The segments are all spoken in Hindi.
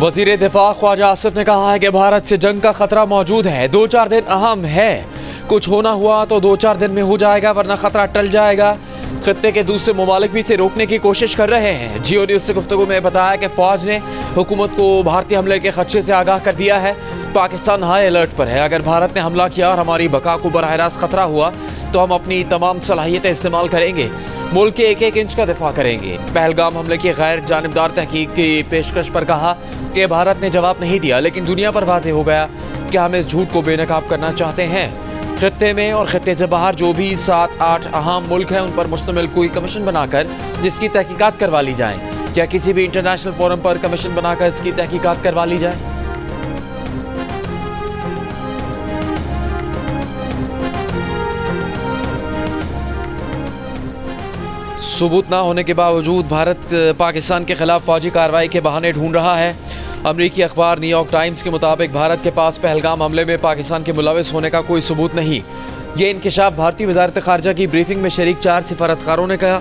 वज़ीर दिफा ख्वाजा आसिफ ने कहा है कि भारत से जंग का खतरा मौजूद है। 2-4 दिन अहम है, कुछ होना हुआ तो 2-4 दिन में हो जाएगा, वरना खतरा टल जाएगा। खत्ते के दूसरे ममालिक भी इसे रोकने की कोशिश कर रहे हैं। जियो न्यूज़ से गुफ्तगू में बताया कि फौज ने हुकूमत को भारतीय हमले के खदशे से आगाह कर दिया है। पाकिस्तान हाई अलर्ट पर है। अगर भारत ने हमला किया और हमारी बका को बराह रास्त खतरा हुआ तो हम अपनी तमाम सलाहियतें इस्तेमाल करेंगे, मुल्क के एक इंच का दिफा करेंगे। पहलगाम हमले की गैर जानिबदार तहकीक की पेशकश पर कहा कि भारत ने जवाब नहीं दिया, लेकिन दुनिया पर वाज़ेह हो गया कि हम इस झूठ को बेनकाब करना चाहते हैं। खत्ते में और खत्ते से बाहर जो भी 7-8 अहम मुल्क हैं, उन पर मुश्तमिल कोई कमीशन बनाकर जिसकी तहकीकात करवा ली जाए। क्या किसी भी इंटरनेशनल फोरम पर कमीशन बनाकर इसकी तहकीकात करवा ली जाए? सबूत ना होने के बावजूद भारत पाकिस्तान के खिलाफ फौजी कार्रवाई के बहाने ढूंढ रहा है। अमरीकी अखबार न्यूयॉर्क टाइम्स के मुताबिक भारत के पास पहलगाम हमले में पाकिस्तान के मुलविस होने का कोई सबूत नहीं। ये इंकशाफ भारतीय वजारत खारजा की ब्रीफिंग में शरीक 4 सिफारतकारों ने कहा।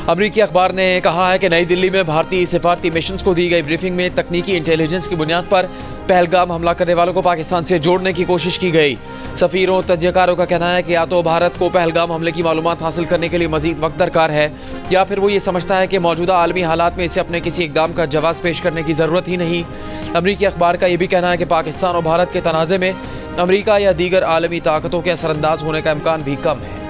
अमरीकी अखबार ने कहा है कि नई दिल्ली में भारतीय सिफारती मिशंस को दी गई ब्रीफिंग में तकनीकी इंटेलिजेंस की बुनियाद पर पहलगाम हमला करने वालों को पाकिस्तान से जोड़ने की कोशिश की गई। सफ़ीरों तज्जियाकारों का कहना है कि या तो भारत को पहलगाम हमले की मालूमात हासिल करने के लिए मजीद वक्त दरकार है, या फिर वो ये समझता है कि मौजूदा आलमी हालात में इसे अपने किसी इकदाम का जवाब पेश करने की ज़रूरत ही नहीं। अमरीकी अखबार का यह भी कहना है कि पाकिस्तान और भारत के तनाज़े में अमरीका या दीगर आलमी ताकतों के असरअंदाज होने का इम्कान भी कम है।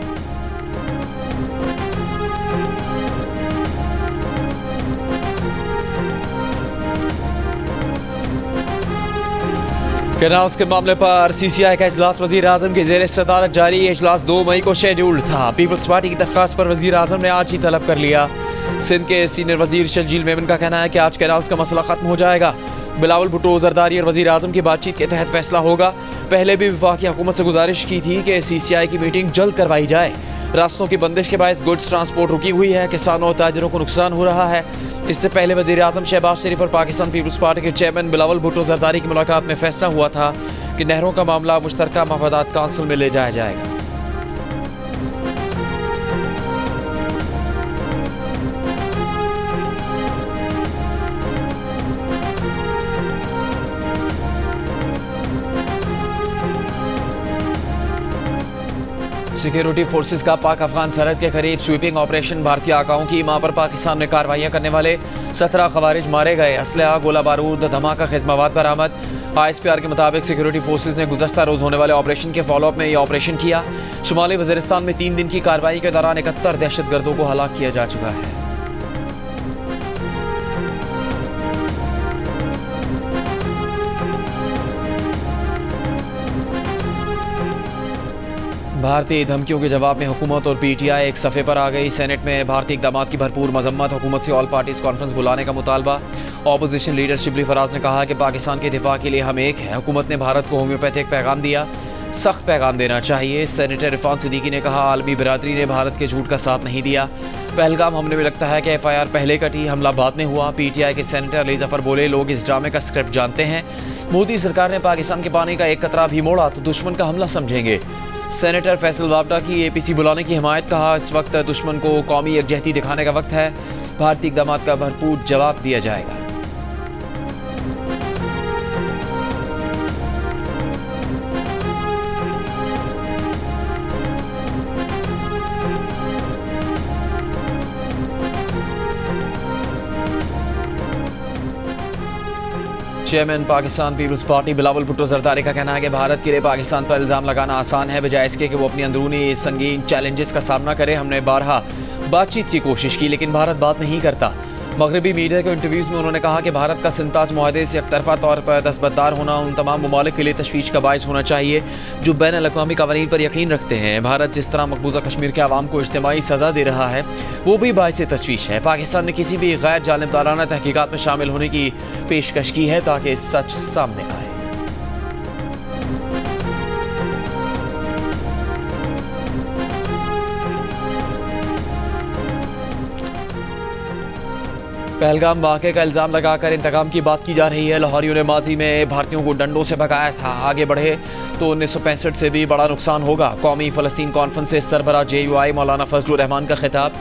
कैनाल्स के मामले पर CCI का इजलास वज़ीर आज़म के ज़ेर सदारत जारी। इजलास 2 मई को शेड्यूल्ड था। पीपल्स पार्टी की दरख्वास्त पर वज़ीर आज़म ने आज ही तलब कर लिया। सिंध के सीनियर वज़ीर शर्जील मेमन का कहना है कि आज कैनाल्स का मसला ख़त्म हो जाएगा। बिलावल भुट्टो, जरदारी और वज़ीर आज़म की बातचीत के तहत फैसला होगा। पहले भी वफाकी हुकूमत से गुजारिश की थी कि CCI की मीटिंग जल्द करवाई जाए। रास्तों की बंदिश के बायस गुड्स ट्रांसपोर्ट रुकी हुई है, किसानों और ताजरों को नुकसान हो रहा है। इससे पहले वज़ीर आज़म शहबाज शरीफ और पाकिस्तान पीपल्स पार्टी के चेयरमैन बिलावल भुट्टो जरदारी की मुलाकात में फैसला हुआ था कि नहरों का मामला मुश्तरका मफादात काउंसिल में ले जाया जाएगा। सिक्योरिटी फोर्सेस का पाक अफगान सरहद के करीब स्वीपिंग ऑपरेशन। भारतीय आकाओं की मां पर पाकिस्तान में कार्रवाइयां करने वाले 17 खवारिज मारे गए। असलहा, गोला बारूद, धमाका खेज मवाद बरामद। ISPR के मुताबिक सिक्योरिटी फोर्सेस ने गुज़श्ता रोज़ होने वाले ऑपरेशन के फॉलोअप में यह ऑपरेशन किया। शुमाली वज़ीरिस्तान में 3 दिन की कार्रवाई के दौरान 71 दहशतगर्दों को हलाक किया जा चुका है। भारतीय धमकियों के जवाब में हुकूमत और PTI एक सफ़े पर आ गई। सेनेट में भारतीय इक़दामात की भरपूर मजम्मत। हुकूमत से ऑल पार्टीज़ कॉन्फ्रेंस बुलाने का मुतालबा। ऑपोजिशन लीडर शिबली फराज ने कहा कि पाकिस्तान के दिफा के लिए हम एक है। हुकूमत ने भारत को होम्योपैथिक पैगाम दिया, सख्त पैगाम देना चाहिए। सेनेटर इरफान सिद्दीकी ने कहा आलमी बिरादरी ने भारत के झूठ का साथ नहीं दिया। पहलगाम हमले में लगता है कि FIR पहले कटी, हमला बाद में हुआ। PTI के सेनेटर अली जफर बोले लोग इस ड्रामे का स्क्रिप्ट जानते हैं। मोदी सरकार ने पाकिस्तान के पानी का एक कतरा भी मोड़ा तो दुश्मन का हमला समझेंगे। सेनेटर फैसल वावडा की APC बुलाने की हिमायत। कहा इस वक्त दुश्मन को कौमी यकजहती दिखाने का वक्त है। भारतीय इक़दामात का भरपूर जवाब दिया जाएगा। Chairman Pakistan Peoples Party Bilawal Bhutto Zardari का कहना है कि भारत के लिए पाकिस्तान पर इल्ज़ाम लगाना आसान है, बजाय इसके कि वो अपनी अंदरूनी संगीन चैलेंजेस का सामना करे। हमने बारहा बातचीत की कोशिश की, लेकिन भारत बात नहीं करता। मगरबी मीडिया के इंटरव्यूज़ में उन्होंने कहा कि भारत का सिंताज मुआहदे से एकतरफा तौर पर दस्तबरदार होना उन तमाम ममालिक के लिए तशवीश का बायस होना चाहिए जो बैन अल-अक़वामी क़वानीन पर यकीन रखते हैं। भारत जिस तरह मकबूजा कश्मीर के अवाम को इज्तिमाई सज़ा दे रहा है वो भी बायस तशवीश है। पाकिस्तान ने किसी भी गैर जानिबदाराना तहकीकात में शामिल होने की पेशकश की है ताकि सच सामने आए। पहलगाम वाक़े का इल्ज़ाम लगाकर इंतकाम की बात की जा रही है। लाहौरियों ने माजी में भारतीयों को डंडों से भगाया था। आगे बढ़े तो 1965 से भी बड़ा नुकसान होगा। कौमी फ़लस्तीन कॉन्फ्रेंस से सरबराह JUI मौलाना फजलुर रहमान का खिताब।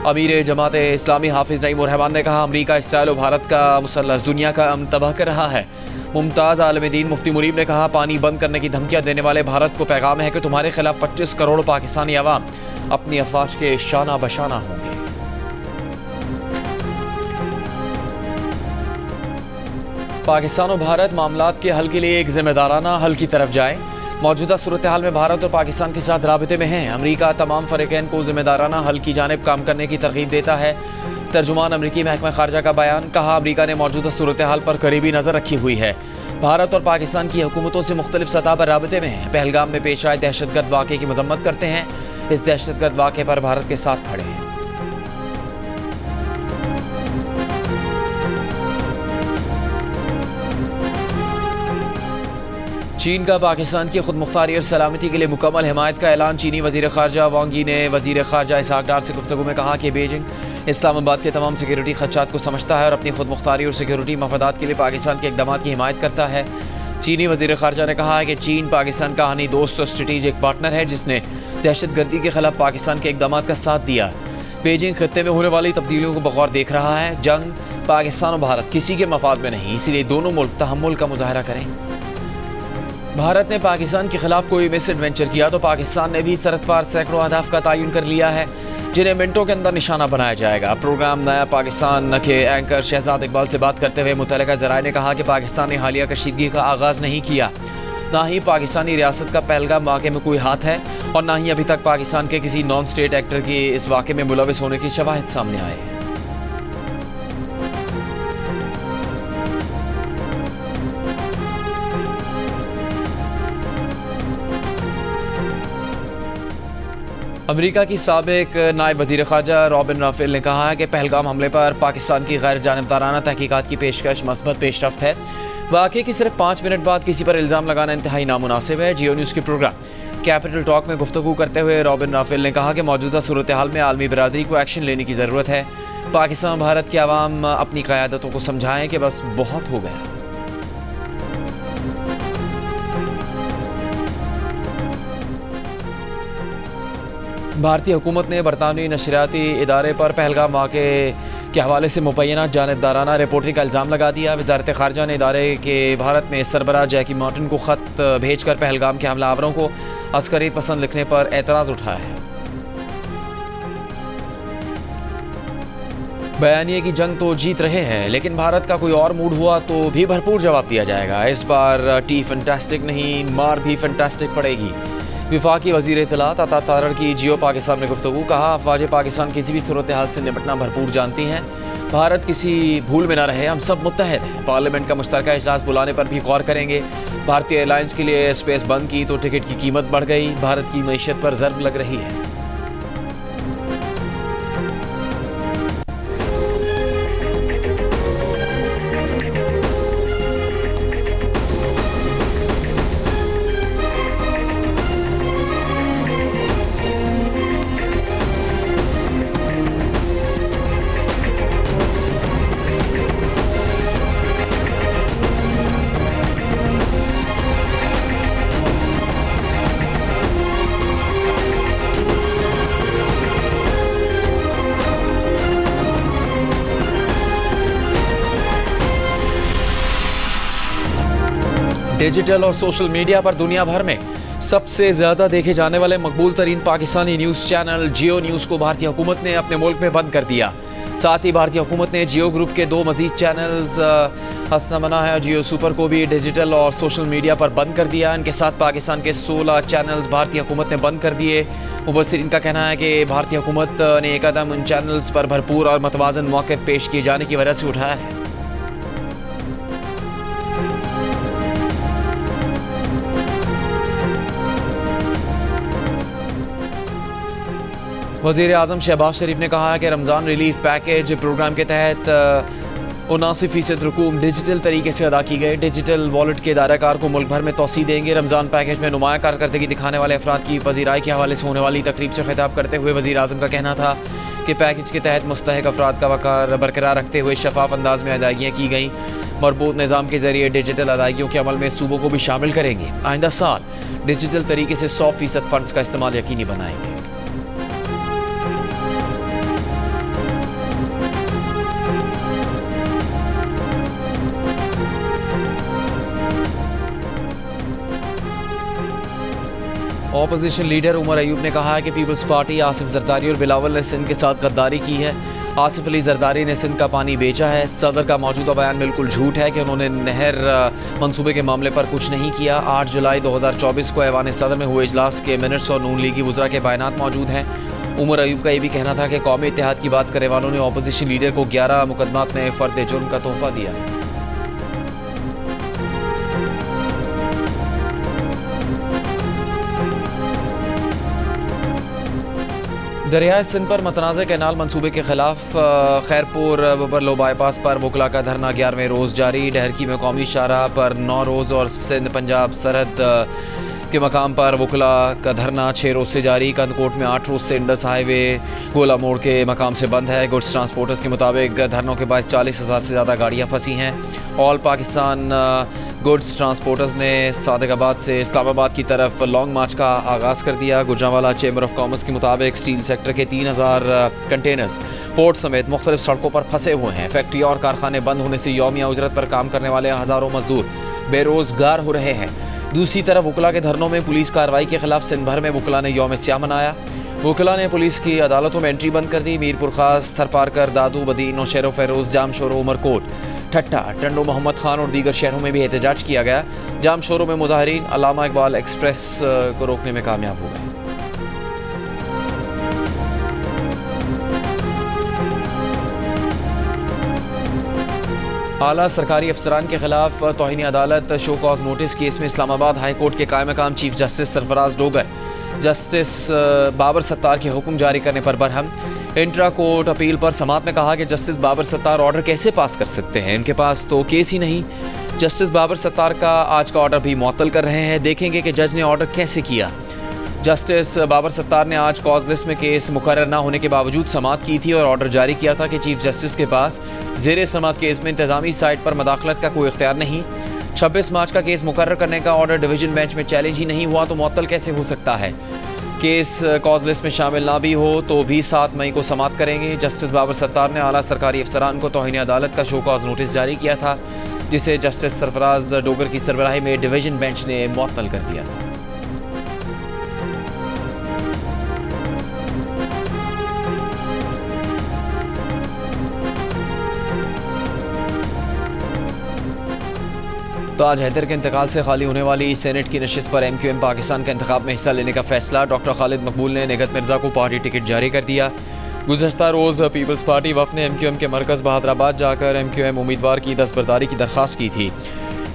अमीर जमात इस्लामी हाफिज नईम उर रहमान ने कहा, अमरीका इसराइल और भारत का मुसल्लस दुनिया का अमन तबाह कर रहा है। मुमताज़ आलम दीन मुफ्ती मुरीब ने कहा, पानी बंद करने की धमकियां देने वाले भारत को पैगाम है कि तुम्हारे खिलाफ 25 करोड़ पाकिस्तानी अवाम अपनी अफवाज के शाना बशाना होंगे। पाकिस्तान और भारत मामलात के हल के लिए एक जिम्मेदाराना हल की तरफ जाए। मौजूदा सूरत हाल में भारत और पाकिस्तान के साथ राबिते में हैं। अमरीका तमाम फरीकैन को जिम्मेदाराना हल की जानिब काम करने की तरगीब देता है। तर्जुमान अमरीकी महकमा खारजा का बयान, कहा अमरीका ने मौजूदा सूरत हाल पर करीबी नज़र रखी हुई है। भारत और पाकिस्तान की हुकूमतों से मुख्तलिफ सतह पर राबिते में हैं। पहलगाम में पेश आए दहशतगर्द वाक़े की मजम्मत करते हैं। इस दहशतगर्द वाक़े पर भारत के साथ खड़े हैं। चीन का पाकिस्तान की खुद मुख्तारी और सलामती के लिए मुकम्मल हिमायत का ऐलान। चीनी वज़ीर ख़ारजा वांग यी ने वज़ीर ख़ारजा इसहाक डार से गुफ्तगू में कहा कि बीजिंग इस्लामाबाद के तमाम सिक्योरिटी खदशात को समझता है और अपनी खुद मुख्तारी और सिक्योरिटी मफादात के लिए पाकिस्तान के इक़दाम की हिमायत करता है। चीनी वज़ीर ख़ारजा ने कहा है कि चीन पाकिस्तान का हानी दोस्त और स्ट्रेटेजिक पार्टनर है, जिसने दहशतगर्दी के खिलाफ पाकिस्तान के इक़दाम का साथ दिया। बीजिंग खित्ते में होने वाली तब्दीलियों को बगौर देख रहा है। जंग पाकिस्तान और भारत किसी के मफाद में नहीं, इसीलिए दोनों मुल्क तहम्मुल का मुजाहरा करें। भारत ने पाकिस्तान के खिलाफ कोई मिस एडवेंचर किया तो पाकिस्तान ने भी सरहद पार सैकड़ों अहदाफ का तयन कर लिया है, जिन्हें मिनटों के अंदर निशाना बनाया जाएगा। प्रोग्राम नया पाकिस्तान के एंकर शहजाद इकबाल से बात करते हुए मुतल्लिका ज़राए ने कहा कि पाकिस्तान ने हालिया कशीदगी का आगाज़ नहीं किया, ना ही पाकिस्तानी रियासत का पहलगाम वाक़े में कोई हाथ है और ना ही अभी तक पाकिस्तान के किसी नॉन स्टेट एक्टर की इस वाक़े में मुलविस होने की शवाहिद सामने आए हैं। अमेरिका की साबिक नायब वज़ीर ख़ारजा रॉबिन राफेल ने कहा है कि पहलगाम हमले पर पाकिस्तान की गैर जानिबदाराना तहकीकात की पेशकश मस्बत पेशरफ्त है। वाक़े की सिर्फ 5 मिनट बाद किसी पर इल्ज़ाम लगाना इंतहाई नामुनासिब है। जियो न्यूज़ के प्रोग्राम कैपिटल टॉक में गुफ्तगू करते हुए रॉबिन राफेल ने कहा कि मौजूदा सूरत हाल में आलमी बरादरी को एक्शन लेने की ज़रूरत है। पाकिस्तान और भारत के अवाम अपनी क़यादतों को समझाएं कि बस बहुत हो गया। भारतीय हुकूमत ने बरतानवी नशरियाती इदारे पर पहलगाम वाक़े के हवाले से मुबैना जानिबदाराना रिपोर्टिंग का इल्ज़ाम लगा दिया। वज़ारत ख़ारजा ने इदारे के भारत में सरबराह जैकी मार्टिन को ख़त भेजकर पहलगाम के हमलावरों को अस्करी पसंद लिखने पर एतराज़ उठाया है। बयानिए की जंग तो जीत रहे हैं, लेकिन भारत का कोई और मूड हुआ तो भी भरपूर जवाब दिया जाएगा। इस बार टी फैंटास्टिक नहीं, मार भी फैंटास्टिक पड़ेगी। विफाकी वज़ीर इत्तलात अता तारड़ की जियो पाकिस्तान में गुफ्तगू, कहा अफवाज पाकिस्तान किसी भी सूरत हाल से निपटना भरपूर जानती हैं। भारत किसी भूल में न रहे, हम सब मुत्तहद हैं। पार्लियामेंट का मुश्तरका इजलास बुलाने पर भी गौर करेंगे। भारतीय एयरलाइंस के लिए स्पेस बंद की तो टिकट की कीमत बढ़ गई। भारत की मईशत पर ज़र्ब लग रही है। डिजिटल और सोशल मीडिया पर दुनिया भर में सबसे ज़्यादा देखे जाने वाले मकबूल तरीन पाकिस्तानी न्यूज़ चैनल जियो न्यूज़ को भारतीय हुकूमत ने अपने मुल्क में बंद कर दिया। साथ ही भारतीय हुकूमत ने जियो ग्रुप के 2 मज़ीद चैनल्स हसना मना है और जियो सुपर को भी डिजिटल और सोशल मीडिया पर बंद कर दिया। इनके साथ पाकिस्तान के 16 चैनल्स भारतीय हुकूमत ने बंद कर दिए। मुबस्सिरीन का कहना है कि भारतीय हुकूमत ने एक कदम उन चैनल्स पर भरपूर और मतवाज़न मौक़िफ़ पेश किए जाने की वजह से उठाया है। वज़ीर आज़म शहबाज शरीफ ने कहा है कि रमज़ान रिलीफ पैकेज प्रोग्राम के तहत 79% रकूम डिजिटल तरीके से अदा की गई। डिजिटल वॉलेट के दायराकार को मुल्क भर में तोसी देंगे। रमज़ान पैकेज में नुमाया कारकर्दगी दिखाने वाले अफराद की पजीराई के हवाले से होने वाली तकरीब से खिताब करते हुए वज़ीर आज़म का कहना था कि पैकेज के तहत मुस्तहिक अफराद का वक़ार बरकरार रखते हुए शफाफ अंदाज में अदायगियाँ की गईं। मरबूत निज़ाम के ज़रिए डिजिटल अदायगियों के अमल में सूबों को भी शामिल करेंगे। आइंदा साल डिजिटल तरीके से 100% फ़ंड्स का इस्तेमाल यकीनी बनाएंगे। ऑपोजिशन लीडर उमर अयूब ने कहा है कि पीपल्स पार्टी आसिफ जरदारी और बिलावल ने सिंध के साथ गद्दारी की है। आसिफ अली जरदारी ने सिंध का पानी बेचा है। सदर का मौजूदा बयान बिल्कुल झूठ है कि उन्होंने नहर मंसूबे के मामले पर कुछ नहीं किया। 8 जुलाई 2024 को ऐवान सदर में हुए इजलास के मिनट्स और नून लीगी वज़रा के बयानात मौजूद हैं। उमर अयूब का ये भी कहना था कि कौमी इत्तेहाद की बात करने वालों ने ऑपोजिशन लीडर को 11 मुकदमात में फ़र्द जुर्म का तोहफा दिया। दरियाए सिंध पर मतनाज़ कैनाल मंसूबे के खिलाफ खैरपुर बबरलो बाईपास पर वकला का धरना 11वें रोज़ जारी। डहरकी में कौमी शाहराह पर 9 रोज़ और सिंध पंजाब सरहद के मकाम पर वकला का धरना 6 रोज़ से जारी। कंदकोट में 8 रोज़ से इंडस हाईवे गोला मोड़ के मकाम से बंद है। गुड्स ट्रांसपोर्टर्स के मुताबिक धरनों के बायस 40,000 से ज़्यादा गाड़ियाँ फंसी हैं। ऑल पाकिस्तान गुड्स ट्रांसपोर्टर्स ने सादिकाबाद से इस्लामाबाद की तरफ लॉन्ग मार्च का आगाज़ कर दिया। गुजरांवाला चैम्बर ऑफ कॉमर्स के मुताबिक स्टील सेक्टर के 3,000 कंटेनर्स पोर्ट समेत मुख्तलिफ सड़कों पर फंसे हुए हैं। फैक्ट्री और कारखाने बंद होने से यौमिया उजरत पर काम करने वाले हज़ारों मजदूर बेरोज़गार हो रहे हैं। दूसरी तरफ वकला के धरनों में पुलिस कार्रवाई के खिलाफ सिंध भर में वकला ने यौम स्याह मनाया। वकला ने पुलिस की अदालतों में एंट्री बंद कर दी। मीरपुर खास, थरपारकर, दादू, बदीन, नौशेरो, फेरोज, जामशोरो, उमरकोट, ठट्टा, टंडो, मोहम्मद खान और दीगर शहरों में भी एहतजाज किया गया। जामशोरो में मुजाहिरीन अल्लामा इकबाल एक्सप्रेस को रोकने में कामयाब हो गए। आला सरकारी अफसरान के खिलाफ तौहीन अदालत शो कॉज नोटिस केस में इस्लामाबाद हाई कोर्ट के कायम मकाम chief justice Sarfaraz Dogar justice Babar Sattar के हुक्म जारी करने पर बरहम। इंट्रा कोर्ट अपील पर समात में कहा कि जस्टिस बाबर सत्तार ऑर्डर कैसे पास कर सकते हैं, इनके पास तो केस ही नहीं। जस्टिस बाबर सत्तार का आज का ऑर्डर भी मुअत्तल कर रहे हैं, देखेंगे कि जज ने ऑर्डर कैसे किया। जस्टिस बाबर सत्तार ने आज कॉज लिस्ट में केस मुकर्रर न होने के बावजूद समात की थी और ऑर्डर जारी किया था कि चीफ जस्टिस के पास ज़ेरे समात केस में इंतजामी साइट पर मदाखलत का कोई इख्तियार नहीं। 26 मार्च का केस मुकर्रर करने का ऑर्डर डिवीजन बेंच में चैलेंज ही नहीं हुआ तो मुअत्तल कैसे हो सकता है। केस कॉज लिस्ट में शामिल ना भी हो तो भी 7 मई को समात करेंगे। जस्टिस बाबर सत्तार ने आला सरकारी अफसरान को तौहीन अदालत का शो कॉज नोटिस जारी किया था, जिसे जस्टिस सरफराज डोगर की सरबराही में डिवीजन बेंच ने मुअत्तल कर दिया था। ताज हैदर के इंतकाल से खाली होने वाली सेनेट की नशिस्त पर MQM पाकिस्तान के इंतखाब में हिस्सा लेने का फैसला। डॉक्टर खालिद मकबूल ने निगहत मिर्ज़ा को पार्टी टिकट जारी कर दिया। गुज़श्ता रोज़ पीपल्स पार्टी वफ़द ने MQM के मरकज़ बहादराबाद जाकर MQM उम्मीदवार की दस्तबरदारी की दरख्वास्त की थी।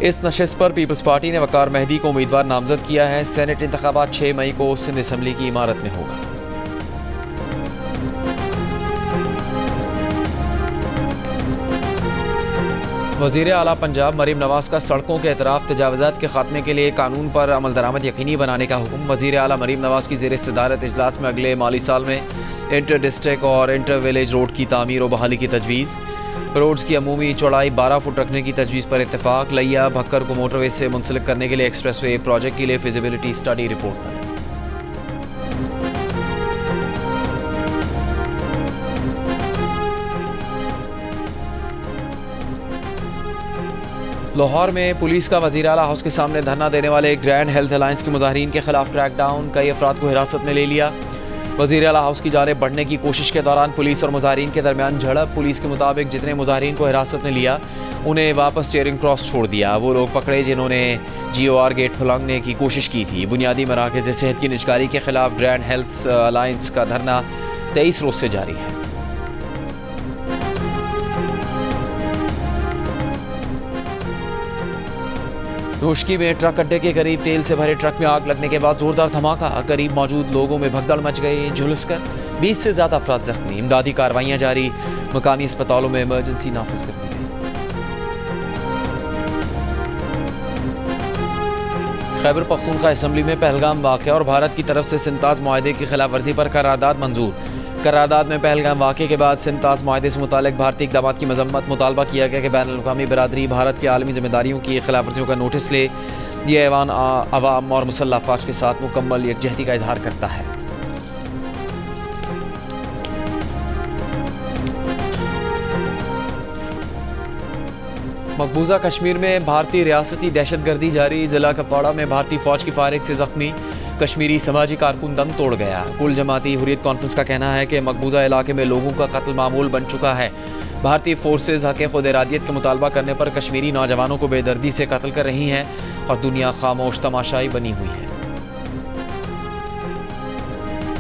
इस नशिस्त पर पीपल्स पार्टी ने वकार मेहदी को उम्मीदवार नामजद किया है। सेनेट इंतखाबात 6 मई को सिंध असम्बली की इमारत में होगा। वज़ीर आला पंजाब मरीम नवाज़ का सड़कों के अतराफ तजावज़ात के खात्मे के लिए कानून पर अमल दरामद यकीनी बनाने का हुक्म। वज़ीर आला मरीम नवाज़ की ज़ेर सदारत इजलास में अगले माली साल में इंटर डिस्ट्रिक्ट और इंटर विलेज रोड की तामीर और बहाली की तजवीज़। रोड्स की अमूमी चौड़ाई 12 फुट रखने की तजवीज़ पर इत्तेफाक। लिया भक्कर को मोटरवे से मुंसलिक करने के लिए एक्सप्रेस वे प्रोजेक्ट के लिए फिजिबिलिटी स्टडी रिपोर्ट तलब। लाहौर में पुलिस का वज़ीर आला हाउस के सामने धरना देने वाले ग्रैंड हेल्थ अलायंस के मुजाहिरीन के खिलाफ क्रैकडाउन। कई अफराद को हिरासत में ले लिया। वज़ीर आला हाउस की जानिब बढ़ने की कोशिश के दौरान पुलिस और मुजाहिरीन के दरमियान झड़प। पुलिस के मुताबिक जितने मुजाहिरीन को हिरासत में लिया उन्हें वापस चेयरिंग क्रॉस छोड़ दिया। वो लोग पकड़े जिन्होंने GOR गेट खुलाने की कोशिश की थी। बुनियादी मराकज़ सेहत की निजकारी के खिलाफ ग्रैंड हेल्थ अलायंस का धरना 23 रोज़ से जारी है। नोशकी में ट्रक अड्डे के करीब तेल से भरे ट्रक में आग लगने के बाद जोरदार धमाका। करीब मौजूद लोगों में भगदड़ मच गई। झुलसकर 20 से ज़्यादा अफराद जख्मी। इमदादी कार्रवाइयाँ जारी। मकामी अस्पतालों में इमरजेंसी नाफिज कर दी गई। खैबर पख्तूनख्वा असम्बली में पहलगाम वाक़या और भारत की तरफ से सिंताज मुआहदे की खिलाफ वर्जी पर करारदाद मंजूर। करारदाद में पहलगाम वाक़े के बाद सिंताज मुआहदे से मुतालिक भारतीय इक़दाम की मजम्मत। मुतालबा किया गया कि बैनुल-अक़वामी बरादरी भारत की आलमी जिम्मेदारियों की खिलाफ वर्जियों का नोटिस ले। ये ऐवान अवाम और मुसल्लह अफ़वाज के साथ मुकम्मल यकजहती का इजहार करता है। मकबूजा कश्मीर में भारतीय रियासती दहशत गर्दी जारी। ज़िला कपवाड़ा में भारतीय फ़ौज की फायरिंग से ज़ख्मी कश्मीरी समाजी कारकुन दम तोड़ गया। कुल जमाती हुर्रियत कॉन्फ्रेंस का कहना है कि मकबूजा इलाके में लोगों का कत्ल मामूल बन चुका है। भारतीय फोर्सेज हक़ खुद इरादियत का मुतालबा करने पर कश्मीरी नौजवानों को बेदर्दी से कत्ल कर रही हैं और दुनिया खामोश तमाशाई बनी हुई है।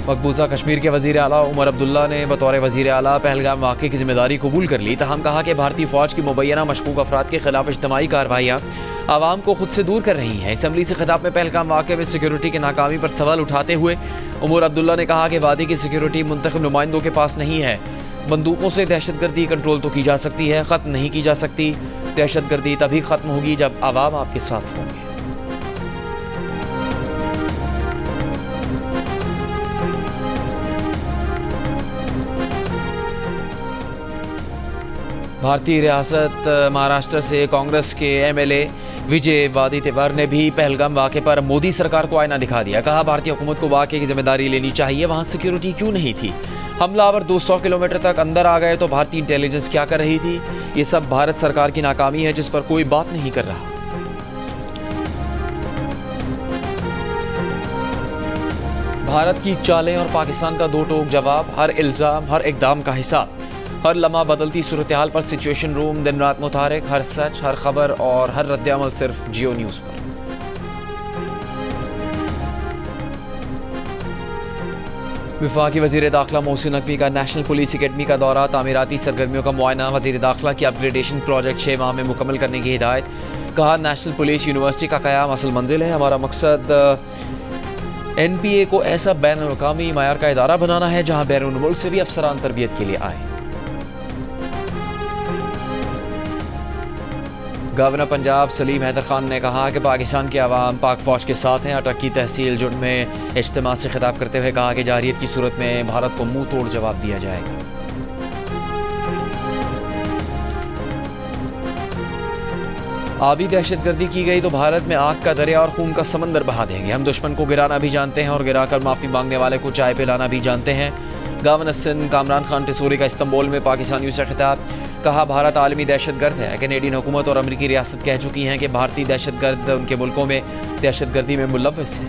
मकबूजा कश्मीर के वज़ीर आला उमर अब्दुल्ला ने बतौर वज़ीर आला पहलगाम वाक़े की जिम्मेदारी कबूल कर ली। तहम कहा कि भारतीय फ़ौज की मुबैना मशकूक अफराद के खिलाफ इज्तिमाई कार्रवाइयाँ आवाम को खुद से दूर कर रही हैं। असम्बली से खिताब में पहलगाम वाक़े में सिक्योरिटी की नाकामी पर सवाल उठाते हुए उमर अब्दुल्ला ने कहा कि वादी की सिक्योरिटी मुंतखब नुमाइंदों के पास नहीं है। बंदूकों से दहशतगर्दी कंट्रोल तो की जा सकती है, ख़त्म नहीं की जा सकती। दहशतगर्दी तभी ख़त्म होगी जब आवाम आपके साथ होंगे। भारतीय रियासत महाराष्ट्र से कांग्रेस के एमएलए विजय वादेतिवार ने भी पहलगाम वाक़े पर मोदी सरकार को आईना दिखा दिया। कहा भारतीय हुकूमत को वाक़े की जिम्मेदारी लेनी चाहिए। वहाँ सिक्योरिटी क्यों नहीं थी? हमलावर 200 किलोमीटर तक अंदर आ गए तो भारतीय इंटेलिजेंस क्या कर रही थी? ये सब भारत सरकार की नाकामी है जिस पर कोई बात नहीं कर रहा। भारत की चालें और पाकिस्तान का दो टोक जवाब, हर इल्ज़ाम हर इक़दाम का हिसाब। हर लम्हा बदलती सूरत हाल पर सिचुएशन रूम दिन रात मुतारिक, हर सच हर खबर और हर रद्द-ए-अमल सिर्फ जियो न्यूज़ पर। वफाकी वज़ीर दाखिला मोहसिन नकवी का नेशनल पुलिस अकेडमी का दौरा, तामीराती सरगर्मियों का मुआयना, वज़ीर दाखिला की अपग्रेडेशन प्रोजेक्ट 6 माह में मुकम्मल करने की हिदायत। कहा नेशनल पुलिस यूनिवर्सिटी का क़याम असल मंजिल है। हमारा मकसद NPA को ऐसा बैनुल-अक़वामी मयार का इदारा बनाना है जहाँ बैरून मुल्क से भी अफसरान तरबियत के लिए आए। गवर्नर पंजाब सलीम हैदर खान ने कहा कि पाकिस्तान के अवाम पाक फ़ौज के साथ हैं। अटक की तहसील जुड़ में इज्तिमा से खिताब करते हुए कहा कि जारियत की सूरत में भारत को मुंह तोड़ जवाब दिया जाएगा। आबी दहशतगर्दी की गई तो भारत में आग का दरिया और खून का समंदर बहा देंगे। हम दुश्मन को गिराना भी जानते हैं और गिराकर माफ़ी मांगने वाले को चाय पिलाना भी जानते हैं। गवर्नर सिंध कामरान खान टिसूरी का इस्तांबुल में पाकिस्तानियों से खिताब। कहा भारत आलमी दहशतगर्द है। कैनेडियन हुकूमत और अमरीकी रियासत कह चुकी हैं कि भारतीय दहशतगर्द उनके मुल्कों में दहशतगर्दी में मुलव्वस है।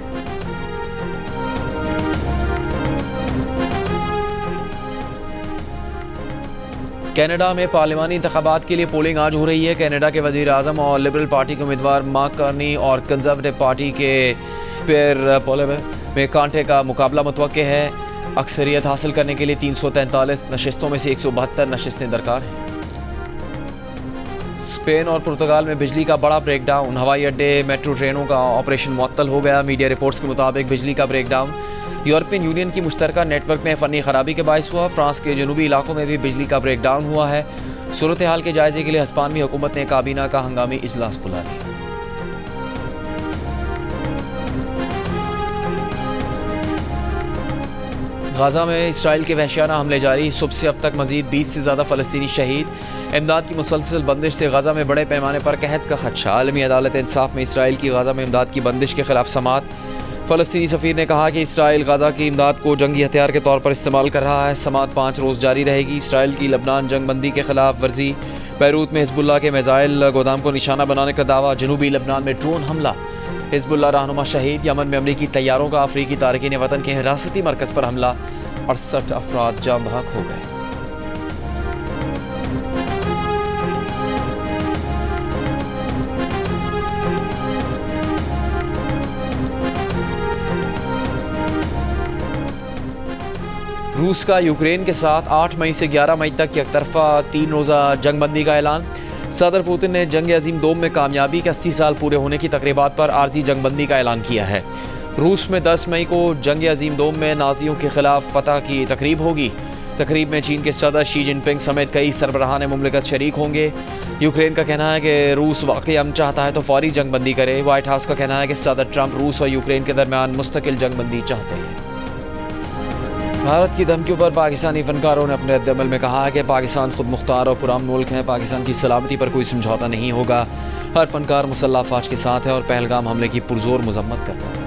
कनाडा में पार्लिमानी इंतखाबात के लिए पोलिंग आज हो रही है। कनाडा के वज़ीर आज़म और लिबरल पार्टी के उम्मीदवार मार्क कार्नी और कंजर्वेटिव पार्टी के पियर पोलिबे में कांटे का मुकाबला मुतवक्के है। अक्सरियत हासिल करने के लिए 343 नशिस्तों में से 172 नशिस्तें दरकार हैं। स्पेन और पुर्तगाल में बिजली का बड़ा ब्रेकडाउन, हवाई अड्डे मेट्रो ट्रेनों का ऑपरेशन मुअत्तल हो गया। मीडिया रिपोर्ट्स के मुताबिक बिजली का ब्रेकडाउन यूरोपियन यूनियन की मुश्तरका नेटवर्क में फ़नी खराबी के बायस हुआ। फ्रांस के जनूबी इलाकों में भी बिजली का ब्रेकडाउन हुआ है। सूरत हाल के जायजे के लिए हिस्पानवी हुकूमत ने काबीना का हंगामी इजलास बुला लिया। गाज़ा में इसराइल के वहशियाना हमले जारी, सुबह से अब तक मजीद 20 से ज़्यादा फ़लस्तीनी शहीद। इमदाद की मुसलसल बंदिश से गाज़ा में बड़े पैमाने पर कहत का खदशा। आलमी अदालत इंसाफ में इसराइल की गाज़ा में इमदाद की बंदिश के खिलाफ समात। फ़लस्तीनी सफ़ीर ने कहा कि इसराइल गाज़ा की इमदाद को जंगी हथियार के तौर पर इस्तेमाल कर रहा है। समात 5 रोज़ जारी रहेगी। इसराइल की लबनान जंगबंदी के खिलाफ वर्जी, बैरूत में हिज़्बुल्लाह के मिसाइल गोदाम को निशाना बनाने का दावा, जनूबी लबनान में ड्रोन हमला, हिज़्बुल्लाह रहनुमा शहीद। यमन में अमरीकी तैयारों का अफ्रीकी तारकीन वतन के हिरासती मरकज़ पर हमला, 68 अफराद जाम बहक हो गए। रूस का यूक्रेन के साथ 8 मई से 11 मई तक एकतरफा 3 रोज़ा जंगबंदी का ऐलान। सदर पुतिन ने जंग अजीम दोम में कामयाबी के 80 साल पूरे होने की तकरीबात पर आर्जी जंगबंदी का ऐलान किया है। रूस में 10 मई को जंग अजीम दोम में नाजियों के खिलाफ फतह की तकरीब होगी। तकरीब में चीन के सदर शी जिनपिंग समेत कई सरबराहान मुमलिकत शरीक होंगे। यूक्रेन का कहना है कि रूस वाकई अमन चाहता है तो फौरी जंगबंदी करे। वाइट हाउस का कहना है कि सदर ट्रंप रूस और यूक्रेन के दरमियान मुस्तकिल जंगबंदी चाहते हैं। भारत की धमकियों पर पाकिस्तानी फनकारों ने अपने रद्द-ए-अमल में कहा है कि पाकिस्तान खुद मुख्तार और पुरान मुल्क है। पाकिस्तान की सलामती पर कोई समझौता नहीं होगा। हर फनकार मुसल्लह अफवाज के साथ है और पहलगाम हमले की पुरजोर मजम्मत करता है।